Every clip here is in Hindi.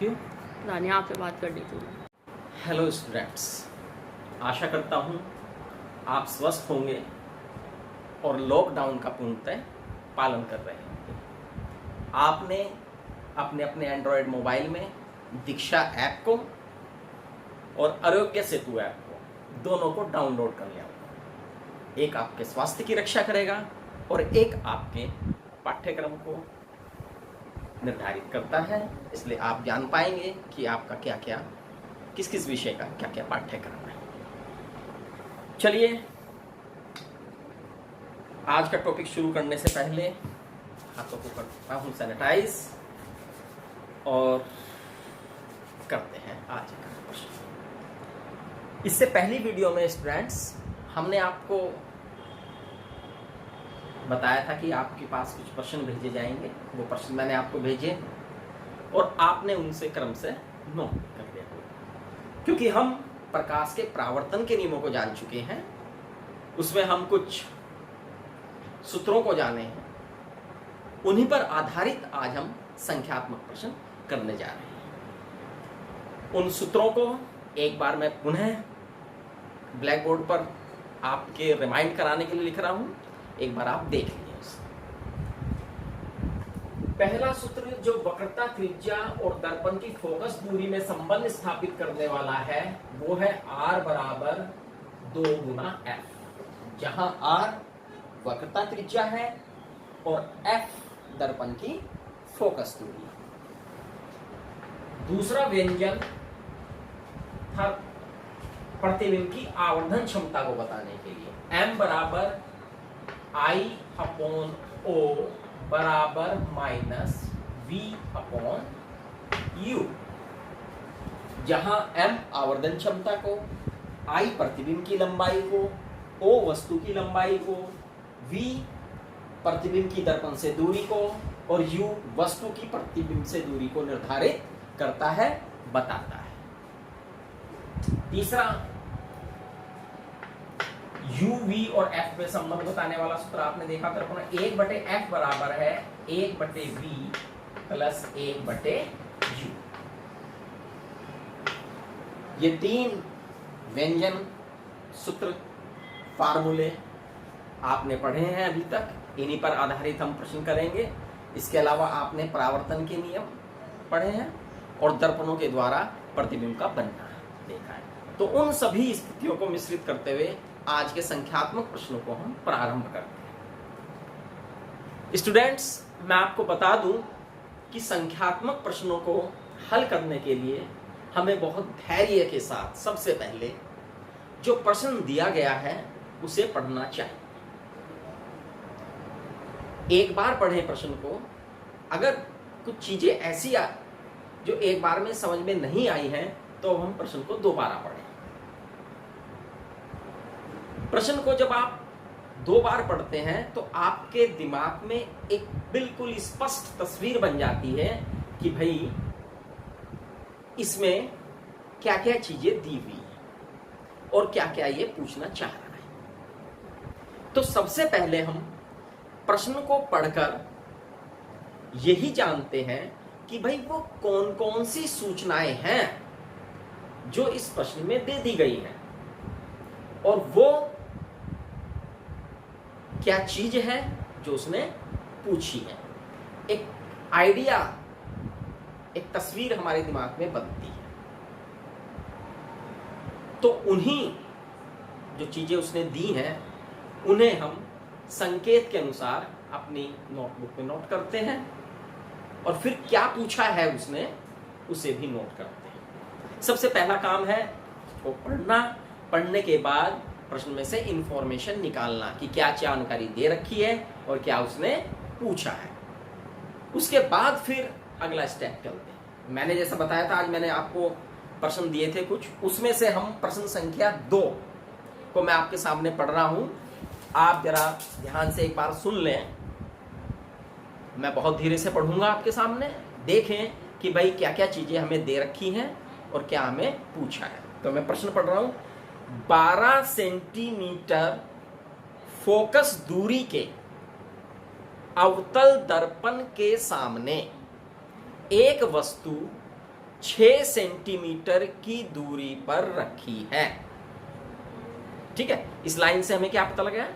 क्यों? रानी आपसे बात करनी थी। हेलो स्टूडेंट्स, आशा करता हूँ आप स्वस्थ होंगे और लॉकडाउन का पूर्णतः पालन कर रहे होंगे। आपने अपने अपने एंड्रॉयड मोबाइल में दीक्षा ऐप को और आरोग्य सेतु ऐप को दोनों को डाउनलोड कर लिया होगा। एक आपके स्वास्थ्य की रक्षा करेगा और एक आपके पाठ्यक्रम को निर्धारित करता है, इसलिए आप जान पाएंगे कि आपका क्या क्या किस किस विषय का क्या क्या पाठ्यक्रम है। चलिए, आज का टॉपिक शुरू करने से पहले हाथों को करता हूं सैनिटाइज और करते हैं आज का प्रश्न। इससे पहली वीडियो में स्टूडेंट्स हमने आपको बताया था कि आपके पास कुछ प्रश्न भेजे जाएंगे। वो प्रश्न मैंने आपको भेजे और आपने उनसे क्रम से नोट कर लिया, क्योंकि हम प्रकाश के परावर्तन के नियमों को जान चुके हैं। उसमें हम कुछ सूत्रों को जाने हैं, उन्हीं पर आधारित आज हम संख्यात्मक प्रश्न करने जा रहे हैं। उन सूत्रों को एक बार मैं पुनः ब्लैक बोर्ड पर आपके रिमाइंड कराने के लिए लिख रहा हूं, एक बार आप देख लीजिए। पहला सूत्र जो वक्रता, त्रिज्या और दर्पण की फोकस दूरी में संबंध स्थापित करने वाला है वो है R बराबर 2 गुना F, जहां R वक्रता त्रिज्या है और F दर्पण की फोकस दूरी। दूसरा व्यंजन था प्रतिबिंब की आवर्धन क्षमता को बताने के लिए M बराबर I अपॉन O बराबर माइनस V अपॉन U, जहां M आवर्धन क्षमता को, I प्रतिबिंब की लंबाई को, O वस्तु की लंबाई को, V प्रतिबिंब की दर्पण से दूरी को और U वस्तु की प्रतिबिंब से दूरी को निर्धारित करता है, बताता है। तीसरा U, V और F में संबंध बताने वाला सूत्र आपने देखा था, 1/F बराबर है 1/V प्लस 1/U। ये तीन व्यंजन सूत्र फार्मूले आपने पढ़े हैं अभी तक, इन्हीं पर आधारित हम प्रश्न करेंगे। इसके अलावा आपने परावर्तन के नियम पढ़े हैं और दर्पणों के द्वारा प्रतिबिंब का बनना देखा है। तो उन सभी स्थितियों को मिश्रित करते हुए आज के संख्यात्मक प्रश्नों को हम प्रारंभ करते हैं। स्टूडेंट्स, मैं आपको बता दूं कि संख्यात्मक प्रश्नों को हल करने के लिए हमें बहुत धैर्य के साथ सबसे पहले जो प्रश्न दिया गया है उसे पढ़ना चाहिए। एक बार पढ़े प्रश्न को, अगर कुछ चीजें ऐसी जो एक बार में समझ में नहीं आई हैं तो हम प्रश्न को दोबारा पढ़ें। प्रश्न को जब आप 2 बार पढ़ते हैं तो आपके दिमाग में एक बिल्कुल स्पष्ट तस्वीर बन जाती है कि भाई इसमें क्या क्या चीजें दी हुई है और क्या क्या ये पूछना चाह रहा है। तो सबसे पहले हम प्रश्न को पढ़कर यही जानते हैं कि भाई वो कौन कौन सी सूचनाएं हैं जो इस प्रश्न में दे दी गई हैं और वो क्या चीज है जो उसने पूछी है। एक आइडिया, एक तस्वीर हमारे दिमाग में बनती है। तो उन्हीं जो चीजें उसने दी हैं उन्हें हम संकेत के अनुसार अपनी नोटबुक में नोट करते हैं और फिर क्या पूछा है उसने उसे भी नोट करते हैं। सबसे पहला काम है वो पढ़ना, पढ़ने के बाद प्रश्न में से इंफॉर्मेशन निकालना कि क्या जानकारी दे रखी है और क्या उसने पूछा है। उसके बाद फिर अगला स्टेप चलते हैं। मैंने जैसा बताया था, आज मैंने आपको प्रश्न दिए थे कुछ, उसमें से हम प्रश्न संख्या 2 को मैं आपके सामने पढ़ रहा हूं। आप जरा ध्यान से एक बार सुन लें, मैं बहुत धीरे से पढ़ूंगा आपके सामने, देखें कि भाई क्या क्या चीजें हमें दे रखी हैं और क्या हमें पूछा है। तो मैं प्रश्न पढ़ रहा हूं। 12 सेंटीमीटर फोकस दूरी के अवतल दर्पण के सामने एक वस्तु 6 सेंटीमीटर की दूरी पर रखी है। ठीक है, इस लाइन से हमें क्या पता लगा?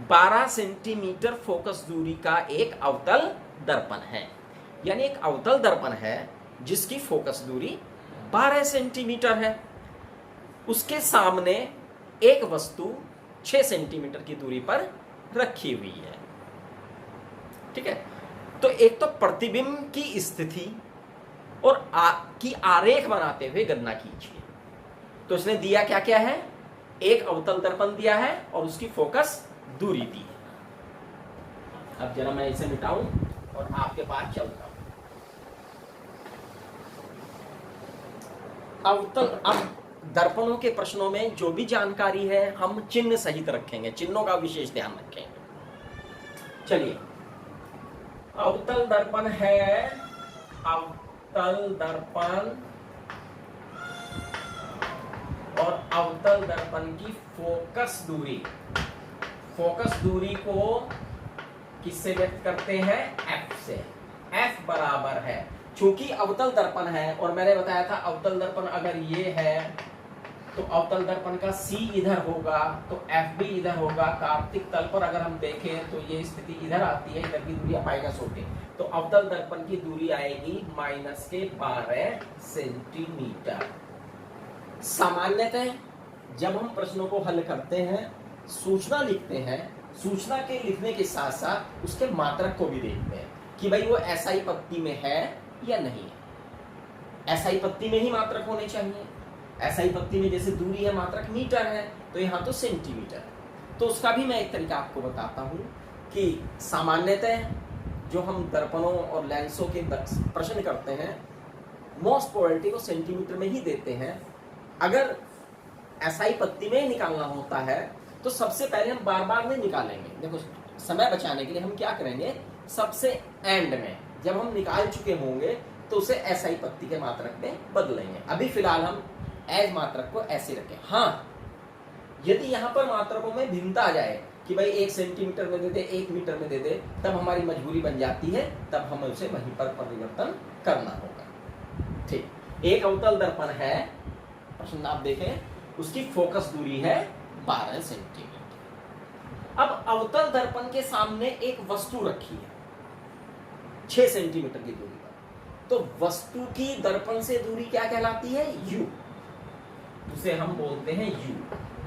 12 सेंटीमीटर फोकस दूरी का एक अवतल दर्पण है। यानी एक अवतल दर्पण है जिसकी फोकस दूरी 12 सेंटीमीटर है। उसके सामने एक वस्तु 6 सेंटीमीटर की दूरी पर रखी हुई है। ठीक है, तो एक तो प्रतिबिंब की स्थिति और की आरेख बनाते हुए गणना कीजिए। तो इसने दिया क्या क्या है? एक अवतल दर्पण दिया है और उसकी फोकस दूरी दी है। अब जरा मैं इसे मिटाऊं और आपके पास चलता हूं। अवतल, अब दर्पणों के प्रश्नों में जो भी जानकारी है हम चिन्ह सहित रखेंगे, चिन्हों का विशेष ध्यान रखेंगे। चलिए, अवतल दर्पण है, अवतल दर्पण और अवतल दर्पण की फोकस दूरी को किससे व्यक्त करते हैं? F से। F बराबर है, चूंकि अवतल दर्पण है और मैंने बताया था अवतल दर्पण अगर ये है तो अवतल दर्पण का C इधर होगा तो F भी इधर होगा। कार्तिक तल पर अगर हम देखें तो ये स्थिति इधर आती है, इधर की दूरी माइनस होगी, तो अवतल दर्पण की दूरी आएगी -12 सेंटीमीटर। सामान्यतः जब हम प्रश्नों को हल करते हैं, सूचना लिखते हैं, सूचना के लिखने के साथ साथ उसके मात्रक को भी देखते हैं कि भाई वो SI पत्ती में है या नहीं है। SI पत्ती में ही मात्रक होने चाहिए। SI पत्ती में जैसे दूरी है, मात्रक मीटर है, तो यहाँ तो सेंटीमीटर है। तो उसका भी मैं एक तरीका आपको बताता हूँ कि सामान्यतः जो हम दर्पणों और लेंसों के प्रश्न करते हैं, मोस्ट प्रोबेबिलिटी को सेंटीमीटर में ही देते हैं। अगर SI पत्ती में निकालना होता है तो सबसे पहले हम बार बार नहीं निकालेंगे। देखो, समय बचाने के लिए हम क्या करेंगे, सबसे एंड में जब हम निकाल चुके होंगे तो उसे SI पत्ती के मात्रक में बदलेंगे। अभी फिलहाल हम एज मात्रक को ऐसे रखें। हाँ, यदि यहाँ पर मात्रकों में भिन्नता आ जाए कि भाई 1 सेंटीमीटर में दे दे, 1 मीटर में दे दे, तब हमारी मजबूरी बन जाती है, तब हमें उसे वहीं पर परिवर्तन करना होगा। ठीक, एक अवतल दर्पण है, प्रश्न आप देखें, उसकी फोकस दूरी है 12 सेंटीमीटर। अब अवतल दर्पण के सामने एक वस्तु रखी है 6 सेंटीमीटर की दूरी पर, तो वस्तु की दर्पण से दूरी क्या कहलाती है? U, उसे हम बोलते हैं U।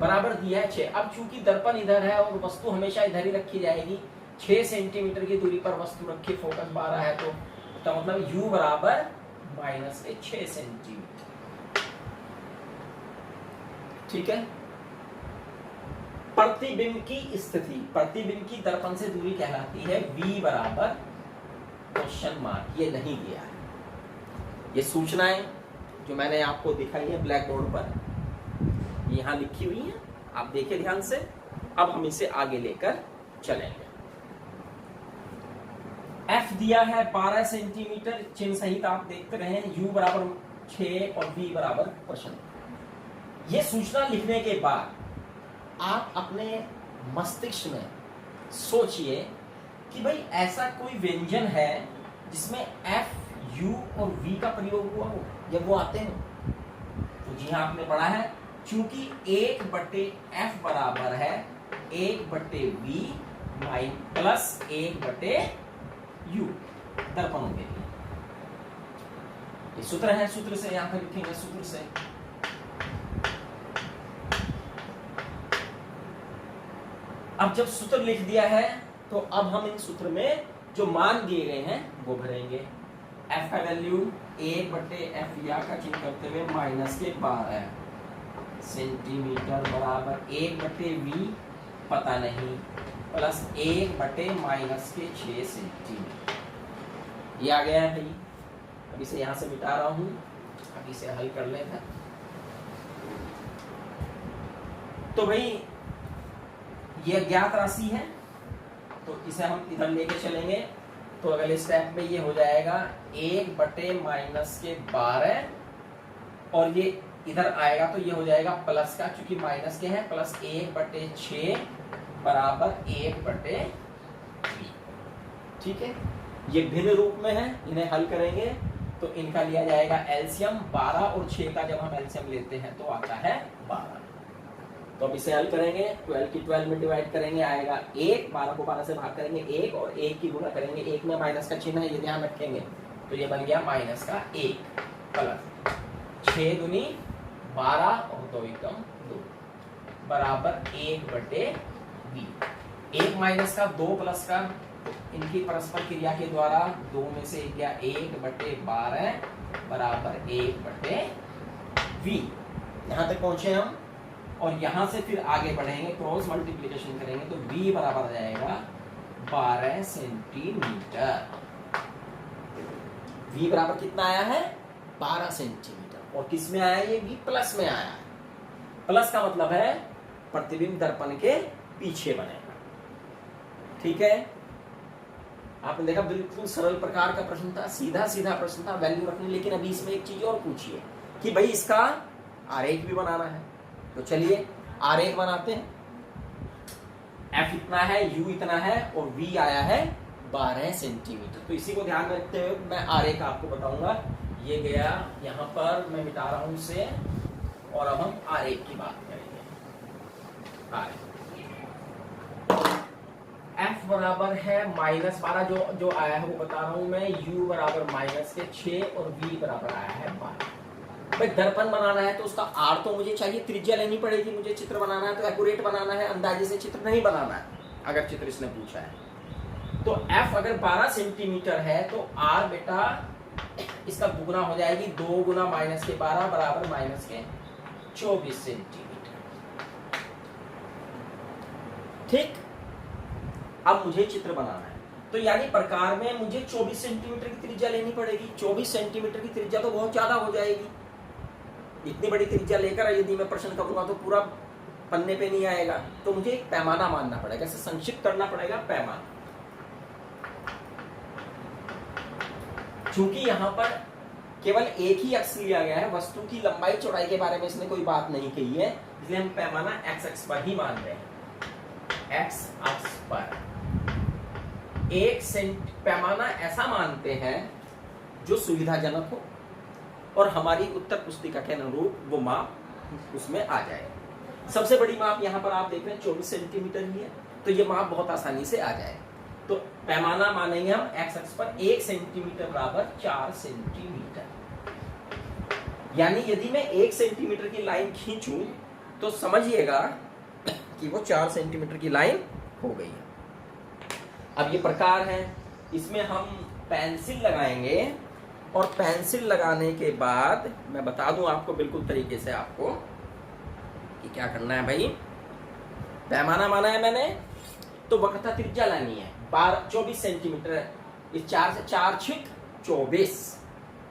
बराबर दिया है 6। अब चूंकि दर्पण इधर है और वस्तु हमेशा इधर ही रखी जाएगी, 6 सेंटीमीटर की दूरी पर वस्तु रखी, फोकस 12 है, तो मतलब U बराबर -6 सेंटीमीटर। ठीक है, प्रतिबिंब की स्थिति, प्रतिबिंब की दर्पण से दूरी कहलाती है V बराबर क्वेश्चन मार्क। ये नहीं दिया है, ये सूचनाएं जो मैंने आपको दिखाई है ब्लैक बोर्ड पर, यहां लिखी हुई है, आप देखिए ध्यान से। अब हम इसे आगे लेकर चलेंगे। F दिया है 12 सेंटीमीटर, चिन्ह सहित आप देखते रहे, U बराबर 6 और V बराबर क्वेश्चन। ये सूचना लिखने के बाद आप अपने मस्तिष्क में सोचिए कि भाई ऐसा कोई व्यंजन है जिसमें F, U और V का प्रयोग हुआ हो, जब वो आते हो। तो जी हाँ, आपने पढ़ा है, चूंकि 1/F बराबर है 1/V प्लस 1/U दर्पणों के लिए। ये सूत्र है, सूत्र से यहां पर लिखेंगे, सूत्र से। अब जब सूत्र लिख दिया है तो अब हम इन सूत्र में जो मान दिए गए हैं वो भरेंगे। F का वैल्यू 1/F या का चिन्ह करते हुए -12 सेंटीमीटर बराबर 1/V पता नहीं प्लस 1/-6 सेंटीमीटर। ये आ गया है भाई। अब इसे यहां से मिटा रहा हूं, अब इसे हल कर लेते हैं। तो भाई ये ज्ञात राशि है, तो इसे हम इधर लेके चलेंगे, तो अगले स्टेप में ये हो जाएगा 1/-12 और ये इधर आएगा तो ये हो जाएगा प्लस का, चूंकि माइनस के है, प्लस 1/6 बराबर 1/V। ठीक है, ये भिन्न रूप में है, इन्हें हल करेंगे तो इनका लिया जाएगा एलसीएम 12 और 6 का जब हम एलसीएम लेते हैं तो आता है 12। तो अब इसे हल करेंगे, 12 की 12 में डिवाइड करेंगे, आएगा 1, 12 को 12 से भाग करेंगे 1 और 1 की गुणा करेंगे, 1 में माइनस का चिन्ह है ये ध्यान रखेंगे, तो ये बन गया माइनस का 1 प्लस 6 दूनी 12 और 2 एकम 2 बराबर 1/20। 1 माइनस का 2 प्लस का, इनकी परस्पर क्रिया के द्वारा 2 में से गया 1/12 बराबर 1/20। यहां तक पहुंचे हम और यहां से फिर आगे बढ़ेंगे, क्रॉस मल्टीप्लिकेशन करेंगे तो v बराबर आ जाएगा 12 सेंटीमीटर। v बराबर कितना आया है 12 सेंटीमीटर। और किस में आया ये v प्लस में आया है। प्लस का मतलब है प्रतिबिंब दर्पण के पीछे बनेगा। ठीक है, आपने देखा बिल्कुल सरल प्रकार का प्रश्न था, सीधा सीधा प्रश्न था, वैल्यू रखनी। लेकिन अभी इसमें एक चीज और पूछिए कि भाई इसका आरेख भी बनाना है, तो चलिए आरेख बनाते हैं। F इतना है, U इतना है और V आया है 12 सेंटीमीटर। तो इसी को ध्यान में रखते हुए मैं आरेख आपको बताऊंगा। ये गया यहाँ पर, मैं मिटा रहा हूं इसे और अब हम आरेख की बात करेंगे। आरेख F बराबर है -12 जो आया है वो बता रहा हूं मैं। U बराबर -6 और V बराबर आया है 12। भाई दर्पण बनाना है तो उसका आर तो मुझे चाहिए, त्रिज्या लेनी पड़ेगी। मुझे चित्र बनाना है तो एक्यूरेट बनाना है, अंदाजे से चित्र नहीं बनाना है अगर चित्र इसने पूछा है तो। F अगर 12 सेंटीमीटर है तो R बेटा इसका दुगुना हो जाएगी, 2 गुना -12 बराबर -24 सेंटीमीटर। ठीक, अब मुझे चित्र बनाना है तो यानी प्रकार में मुझे 24 सेंटीमीटर की त्रिज्या लेनी पड़ेगी। 24 सेंटीमीटर की त्रिज्या तो बहुत ज्यादा हो जाएगी। इतनी बड़ी त्रिज्या लेकर यदि मैं प्रश्न करूंगा तो पूरा पन्ने पे नहीं आएगा, तो मुझे एक पैमाना मानना पड़ेगा, इसे संक्षिप्त करना पड़ेगा पैमाना। चूंकि यहाँ पर केवल एक ही अक्ष लिया गया है, वस्तु की लंबाई चौड़ाई के बारे में इसने कोई बात नहीं कही है, इसलिए हम पैमाना एक्स अक्ष पर ही मान रहे हैं। एक्स अक्ष पर पैमाना ऐसा मानते हैं जो सुविधाजनक हो और हमारी उत्तर पुस्तिका के अनुरूप वो माप उसमें आ जाए। सबसे बड़ी माप यहाँ पर आप देख रहे हैं 24 सेंटीमीटर ही है, तो ये माप बहुत आसानी से आ जाए। तो पैमाना मानेंगे हम एक्स अक्ष पर 1 सेंटीमीटर बराबर 4 सेंटीमीटर। यानी यदि मैं 1 सेंटीमीटर की लाइन खींचूं तो समझिएगा कि वो 4 सेंटीमीटर की लाइन हो गई है। अब ये प्रकार है, इसमें हम पेंसिल लगाएंगे और पेंसिल लगाने के बाद मैं बता दूं आपको बिल्कुल तरीके से आपको कि क्या करना है। भाई पैमाना माना है मैंने तो वक्रता त्रिज्या लानी है 24 सेंटीमीटर। इस 4 से 4 छिक 24,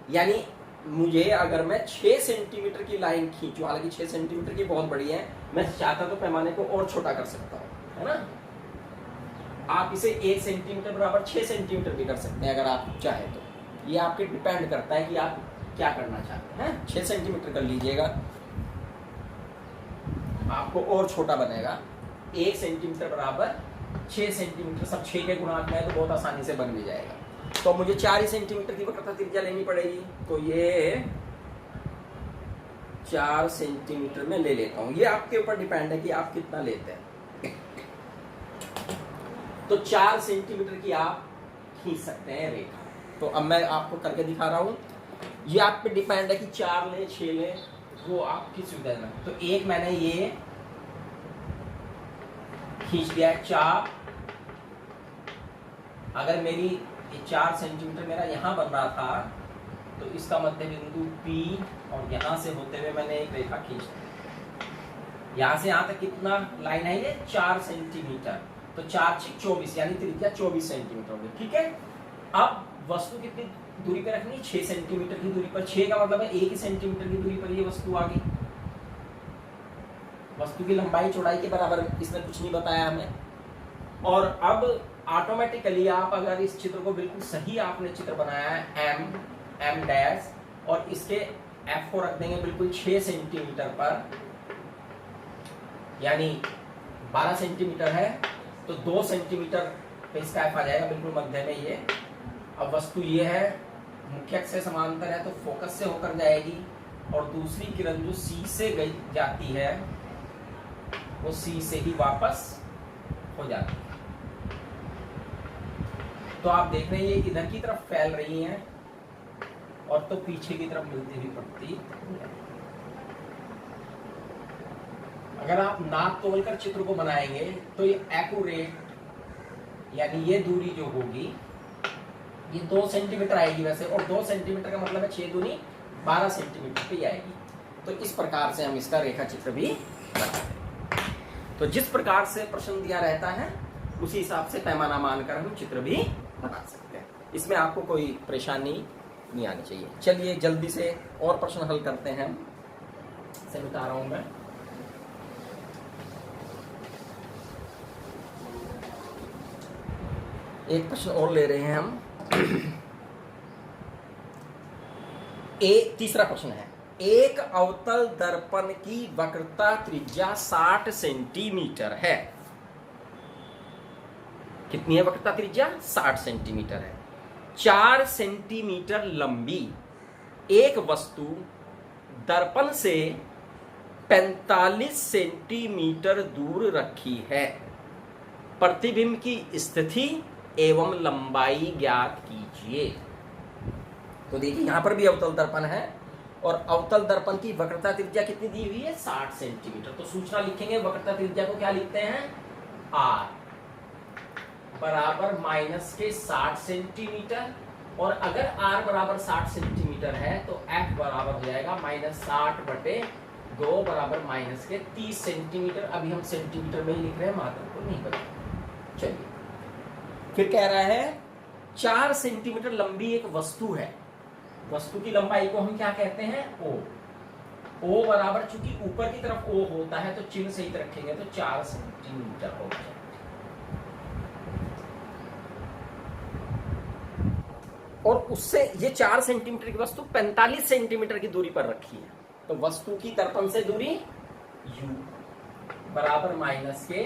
यानी मुझे अगर मैं 6 सेंटीमीटर की लाइन खींचूं, हालांकि 6 सेंटीमीटर की बहुत बड़ी है, मैं चाहता तो पैमाने को और छोटा कर सकता हूं, है ना। आप इसे 1 सेंटीमीटर बराबर 6 सेंटीमीटर भी कर सकते हैं अगर आप चाहे तो। ये आपके डिपेंड करता है कि आप क्या करना चाहते हैं। 6 सेंटीमीटर कर लीजिएगा, आपको और छोटा बनेगा। 1 सेंटीमीटर बराबर 6 सेंटीमीटर, सब 6 के गुणांक में तो बहुत आसानी से बन भी जाएगा। तो मुझे 4 सेंटीमीटर की वक्रता त्रिज्या लेनी पड़ेगी, तो ये 4 सेंटीमीटर में ले लेता हूं। ये आपके ऊपर डिपेंड है कि आप कितना लेते हैं। तो 4 सेंटीमीटर की आप खींच सकते हैं रेखा। तो अब मैं आपको करके दिखा रहा हूं। ये आप पे डिपेंड है कि 4 ले 6 ले, वो आपकी सुविधा है। तो एक मैंने ये खींच लिया है 4। अगर मेरी ये 4 सेंटीमीटर मेरा यहाँ बन रहा था तो इसका मध्य बिंदु P और यहाँ से होते हुए मैंने एक रेखा खींच ली। यहाँ से यहाँ तक कितना लाइन है ये 4 सेंटीमीटर। तो 4 6 24, यानी त्रिज्या 24 सेंटीमीटर होगी। ठीक है, अब वस्तु कितनी दूरी पर रखनी है 6 सेंटीमीटर की दूरी पर। 6 का मतलब है 1 सेंटीमीटर की दूरी पर ये वस्तु आ गई। वस्तु की लंबाई चौड़ाई के बराबर इसने कुछ नहीं बताया हमें। और अब ऑटोमेटिकली आप अगर इस चित्र को बिल्कुल सही आपने चित्र बनाया है m डैश और इसके f को रख देंगे बिल्कुल 6 सेंटीमीटर पर, यानी 12 सेंटीमीटर है तो 2 सेंटीमीटर पे इसका f आ जाएगा बिल्कुल मध्य में ये। अब वस्तु ये है, मुख्य अक्ष से समांतर है तो फोकस से होकर जाएगी, और दूसरी किरण जो सी से गई जाती है वो सी से ही वापस हो जाती है। तो आप देख रहे हैं ये इधर की तरफ फैल रही हैं और तो पीछे की तरफ मिलती हुई प्रतीत हो जाती है। अगर आप नाप तोल कर चित्र को बनाएंगे तो ये एक्यूरेट, यानी ये दूरी जो होगी ये 2 सेंटीमीटर आएगी वैसे, और 2 सेंटीमीटर का मतलब है 6 दूनी 12 सेंटीमीटर पे आएगी। तो इस प्रकार से हम इसका रेखा चित्र भी बनाते हैं। तो जिस प्रकार से प्रश्न दिया रहता है उसी हिसाब से पैमाना मानकर हम चित्र भी बना सकते हैं। इसमें आपको कोई परेशानी नहीं आनी चाहिए। चलिए जल्दी से और प्रश्न हल करते हैं। से बता रहा हूं मैं। एक प्रश्न और ले रहे हैं हम। तीसरा प्रश्न है, एक अवतल दर्पण की वक्रता त्रिज्या 60 सेंटीमीटर है। कितनी है वक्रता त्रिज्या? 60 सेंटीमीटर है। 4 सेंटीमीटर लंबी एक वस्तु दर्पण से 45 सेंटीमीटर दूर रखी है। प्रतिबिंब की स्थिति एवं लंबाई ज्ञात कीजिए। तो देखिए यहां पर भी अवतल दर्पण है और अवतल दर्पण की वक्रता त्रिज्या कितनी दी हुई है? 60 सेंटीमीटर। तो सूचना लिखेंगे, वक्रता त्रिज्या को क्या लिखते हैं? r बराबर माइनस के 60 सेंटीमीटर, और अगर r बराबर 60 सेंटीमीटर है तो f बराबर हो जाएगा -60/2 बराबर माइनस के 30 सेंटीमीटर। अभी हम सेंटीमीटर में ही लिख रहे हैं, मात्रा को नहीं बदल। चलिए फिर कह रहा है 4 सेंटीमीटर लंबी एक वस्तु है। वस्तु की लंबाई को हम क्या कहते हैं? ओ बराबर, चूंकि ऊपर की तरफ ओ होता है तो चिन्ह सहित रखेंगे तो 4 सेंटीमीटर हो जाएगा। और उससे ये 4 सेंटीमीटर की वस्तु 45 सेंटीमीटर की दूरी पर रखी है। तो वस्तु की दर्पण से दूरी u बराबर माइनस के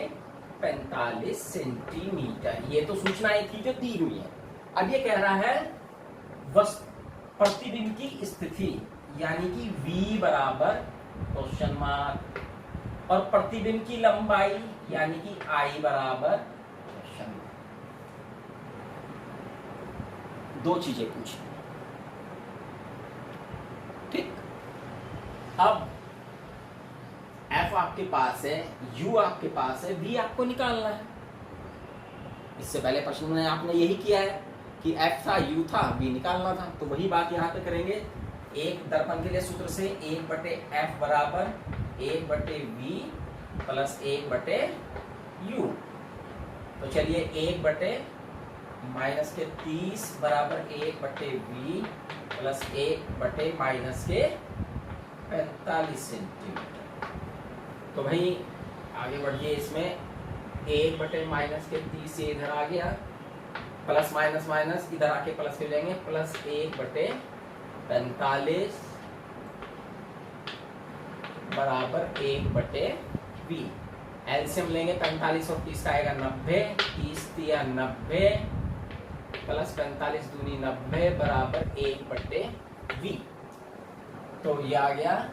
45 सेंटीमीटर। ये तो सूचना एक थी जो दी हुई है। अब ये कह रहा है प्रतिबिंब की स्थिति, यानी कि v बराबर क्वेश्चन मार्क, और प्रतिबिंब की लंबाई यानी कि I बराबर क्वेश्चन मार्क। 2 चीजें पूछी। ठीक, अब f आपके पास है, u आपके पास है, v आपको निकालना है। इससे पहले प्रश्न में आपने यही किया है कि f था, u था, v निकालना था। तो वही बात यहाँ पे करेंगे। एक दर्पण के लिए सूत्र से 1/f बराबर 1/v प्लस 1/u। तो चलिए 1/- के 30 बराबर 1/v प्लस 1/- के 45 सेंटीमीटर। तो भाई आगे बढ़िए, इसमें 1/- के 30 से इधर आ गया, प्लस माइनस माइनस इधर आके प्लस हो जाएंगे, प्लस 1/45 बराबर 1/v। एलसीएम लेंगे 45 और 30 का आएगा 90, 30 या 90 प्लस 45 दूनी 90 बराबर 1/v। तो ये आ गया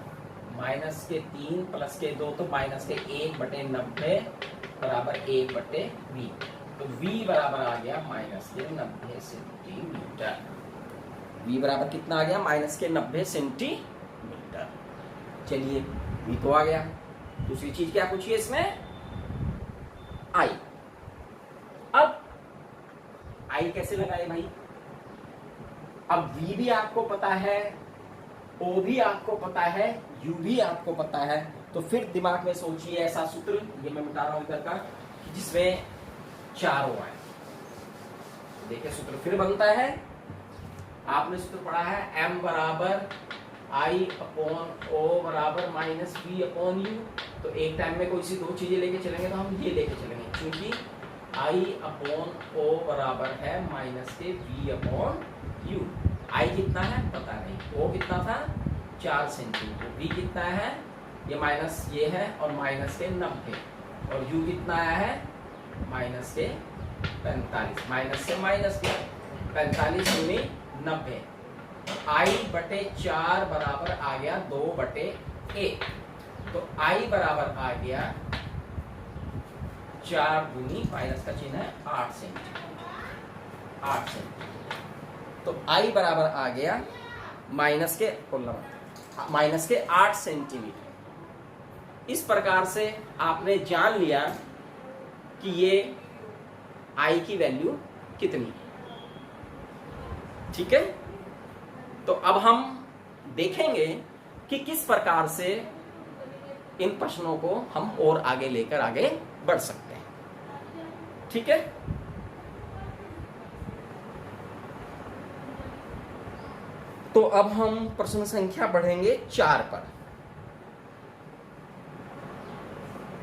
माइनस के 3 प्लस के 2 तो माइनस के 1/90 बराबर 1/v। तो v बराबर आ गया माइनस के 90 सेंटीमीटर। v बराबर कितना आ गया? माइनस के 90 सेंटीमीटर। चलिए v तो आ गया। दूसरी चीज क्या पूछिए इसमें? I। अब I कैसे लगाए भाई? अब v भी आपको पता है, o भी आपको पता है, u भी आपको पता है। तो फिर दिमाग में सोचिए ऐसा सूत्र, ये मैं बता रहा हूं इधर का, जिसमें चारों आए। देखिए सूत्र फिर बनता है। आपने सूत्र पढ़ा है m बराबर I/O बराबर -v/u। तो एक टाइम में कोई सी 2 चीजें लेके चलेंगे तो हम ये लेके चलेंगे, क्योंकि I/O बराबर है माइनस के v/u। I कितना है पता नहीं, O कितना था 4 सेंटीमीटर, v कितना है ये माइनस ये है और माइनस के 90, और u कितना आया है माइनस के 45, माइनस से माइनस के 45 दूनी 90 I/4 बराबर आ गया 2/1। तो I बराबर आ गया 4 दूनी माइनस का चिन्ह है 8 सेंटीमीटर, 8 सेंटीमीटर। तो I बराबर आ गया माइनस के 8 सेंटीमीटर। इस प्रकार से आपने जान लिया कि ये I की वैल्यू कितनी है। ठीक है, तो अब हम देखेंगे कि किस प्रकार से इन प्रश्नों को हम और आगे लेकर आगे बढ़ सकते हैं। ठीक है, तो अब हम प्रश्न संख्या बढ़ेंगे 4 पर।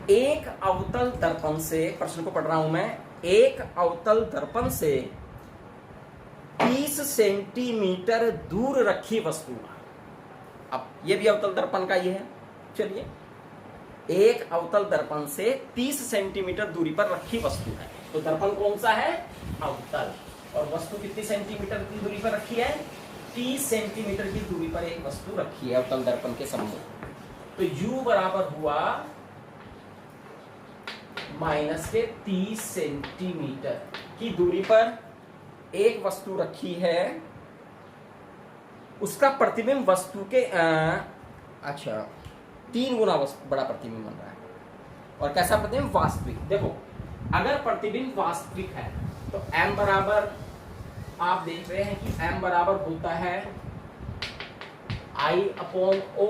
एक अवतल दर्पण से, प्रश्न को पढ़ रहा हूं मैं, एक अवतल दर्पण से 30 सेंटीमीटर दूर रखी वस्तु। अब ये भी अवतल दर्पण का ही है। चलिए, एक अवतल दर्पण से 30 सेंटीमीटर दूरी पर रखी वस्तु है। तो दर्पण कौन सा है? अवतल। और वस्तु कितनी सेंटीमीटर की दूरी पर रखी है? 30 सेंटीमीटर की दूरी पर एक वस्तु रखी है अवतल दर्पण के सम्मुख। तो U बराबर हुआ माइनस के 30 सेंटीमीटर की दूरी पर एक वस्तु रखी है, उसका प्रतिबिंब वस्तु के 3 गुना बड़ा प्रतिबिंब बन रहा है। और कैसा प्रतिबिंब? वास्तविक। देखो, अगर प्रतिबिंब वास्तविक है तो m बराबर, आप देख रहे हैं कि m बराबर होता है I/O,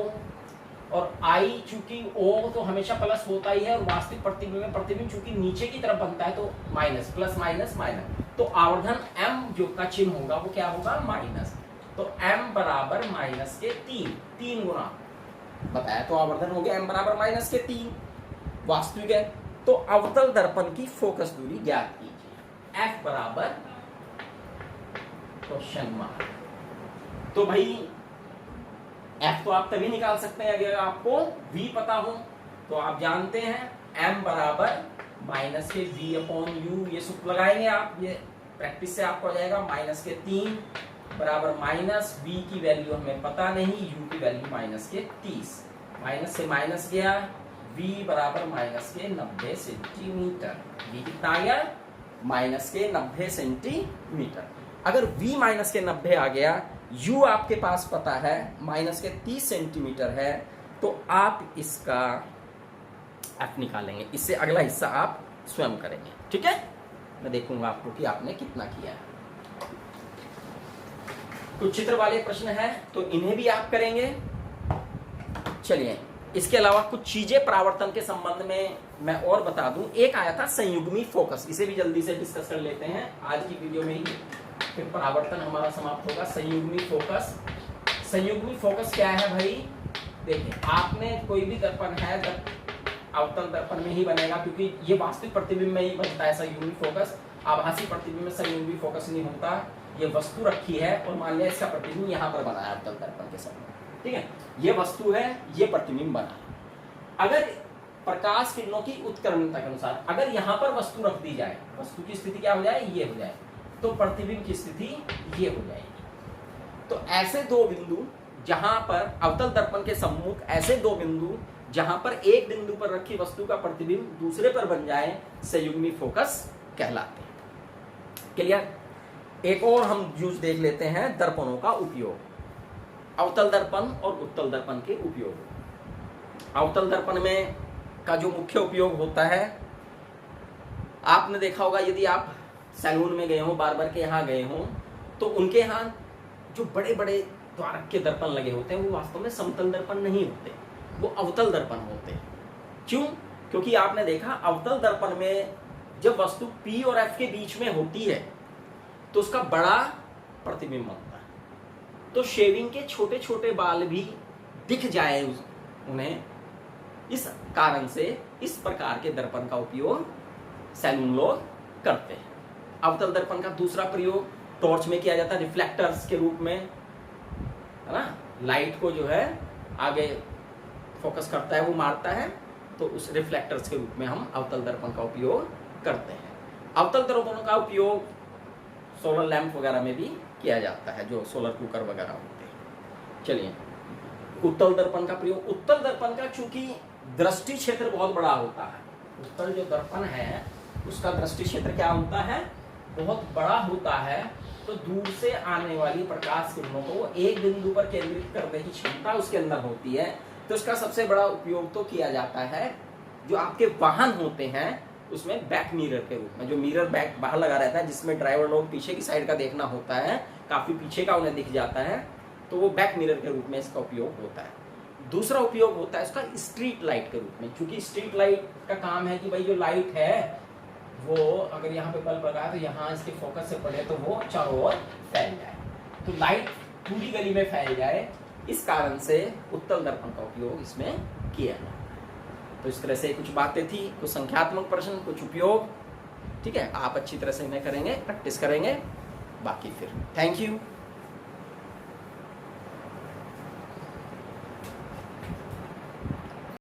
और I चूंकि O तो हमेशा प्लस होता ही है, और वास्तविक प्रतिबिंब चूंकि नीचे की तरफ बनता है तो माइनस, प्लस माइनस माइनस। तो आवर्धन m जो का चिन्ह होगा वो क्या होगा? माइनस। तो m बराबर माइनस के 3 गुना बताया, तो आवर्धन हो गया m बराबर माइनस के 3, वास्तविक है। तो अवतल दर्पण की फोकस दूरी ज्ञात कीजिए। F बराबर क्वेश्चन मार्क। तो भाई F तो आप तभी निकाल सकते हैं अगर आपको V पता हो। तो आप जानते हैं M बराबर माइनस के V/U, ये सूत्र लगाएंगे आप, ये प्रैक्टिस से आपको आ जाएगा। माइनस के 3 बराबर माइनस, V की वैल्यू हमें पता नहीं, U की वैल्यू माइनस के 30, माइनस से माइनस गया, V बराबर माइनस के 90 सेंटीमीटर। V कितना आ गया? माइनस के 90 सेंटीमीटर। अगर V माइनस के 90 आ गया, U आपके पास पता है माइनस के 30 सेंटीमीटर है, तो आप इसका F निकालेंगे। इससे अगला हिस्सा आप स्वयं करेंगे। ठीक है, मैं देखूंगा आपको कि आपने कितना किया है। कुछ चित्र वाले प्रश्न हैं तो इन्हें भी आप करेंगे। चलिए, इसके अलावा कुछ चीजें परावर्तन के संबंध में मैं और बता दूं। एक आया था संयुग्मी फोकस, इसे भी जल्दी से डिस्कस कर लेते हैं आज की वीडियो में ही, फिर परावर्तन हमारा समाप्त होगा। संयुग्मी फोकस, संयुग्मी फोकस क्या है भाई? देखिए, आपने कोई भी दर्पण है, अवतल दर्पण में ही बनेगा, क्योंकि ये वास्तविक प्रतिबिंब में ही बनता है संयुग्मी फोकस। आभासी प्रतिबिंब में संयुग्मी फोकस नहीं होता। ये वस्तु रखी है और मान लिया इसका प्रतिबिंब यहाँ पर बना है अवतल दर्पण के सामने। ठीक है, ये वस्तु है, ये प्रतिबिंब बना है। अगर प्रकाश किरणों की उत्कीर्णता के अनुसार अगर यहाँ पर वस्तु रख दी जाए, वस्तु की स्थिति क्या हो जाए? ये हो जाए, तो प्रतिबिंब की स्थिति ये हो जाएगी। तो ऐसे दो बिंदु जहां पर अवतल दर्पण के सम्मुख, ऐसे दो बिंदु जहां पर एक बिंदु पर रखी वस्तु का प्रतिबिंब दूसरे पर बन जाए, संयुग्मी फोकस कहलाते हैं। क्लियर? एक और हम यूज देख लेते हैं, दर्पणों का उपयोग, अवतल दर्पण और उत्तल दर्पण के उपयोग। अवतल दर्पण में का जो मुख्य उपयोग होता है, आपने देखा होगा, यदि आप सैलून में गए हो, बार्बर के यहाँ गए हो, तो उनके यहाँ जो बड़े बड़े द्वारक के दर्पण लगे होते हैं वो वास्तव में समतल दर्पण नहीं होते, वो अवतल दर्पण होते हैं। क्यों? क्योंकि आपने देखा अवतल दर्पण में जब वस्तु P और F के बीच में होती है तो उसका बड़ा प्रतिबिंब बनता है। तो शेविंग के छोटे छोटे बाल भी दिख जाए उन्हें, इस कारण से इस प्रकार के दर्पण का उपयोग सैलून लोग करते हैं। अवतल दर्पण का दूसरा प्रयोग टॉर्च में किया जाता है, रिफ्लेक्टर्स के रूप में, है ना। लाइट को जो है आगे फोकस करता है, वो मारता है, तो उस रिफ्लेक्टर्स के रूप में हम अवतल दर्पण का उपयोग करते हैं। अवतल दर्पणों का उपयोग सोलर लैंप वगैरह में भी किया जाता है, जो सोलर कुकर वगैरह होते हैं। चलिए, उत्तल दर्पण का प्रयोग, उत्तल दर्पण का चूंकि दृष्टि क्षेत्र बहुत बड़ा होता है, उत्तल जो दर्पण है उसका दृष्टि क्षेत्र क्या होता है, बहुत बड़ा होता है, तो दूर से आने वाली प्रकाश किरणों को वो एक बिंदु पर केंद्रित करने की क्षमता उसके अंदर होती है। तो इसका सबसे बड़ा उपयोग तो किया जाता है जो आपके वाहन होते हैं उसमें बैक मिरर के रूप में, जो मिरर बैक बाहर लगा रहता है जिसमें ड्राइवर लोग पीछे की साइड का देखना होता है, काफी पीछे का उन्हें दिख जाता है, तो वो बैक मिरर के रूप में इसका उपयोग होता है। दूसरा उपयोग होता है इसका स्ट्रीट लाइट के रूप में, क्योंकि स्ट्रीट लाइट का काम है कि भाई जो लाइट है वो अगर यहाँ पे बल्ब लगा है तो यहाँ इसके फोकस से पड़े तो वो चारों ओर फैल जाए, तो लाइट पूरी गली में फैल जाए, इस कारण से उत्तल दर्पण का उपयोग इसमें किया जाए। तो इस तरह से कुछ बातें थी, कुछ संख्यात्मक प्रश्न, कुछ उपयोग, ठीक है। आप अच्छी तरह से इन्हें करेंगे, प्रैक्टिस करेंगे, बाकी फिर थैंक यू।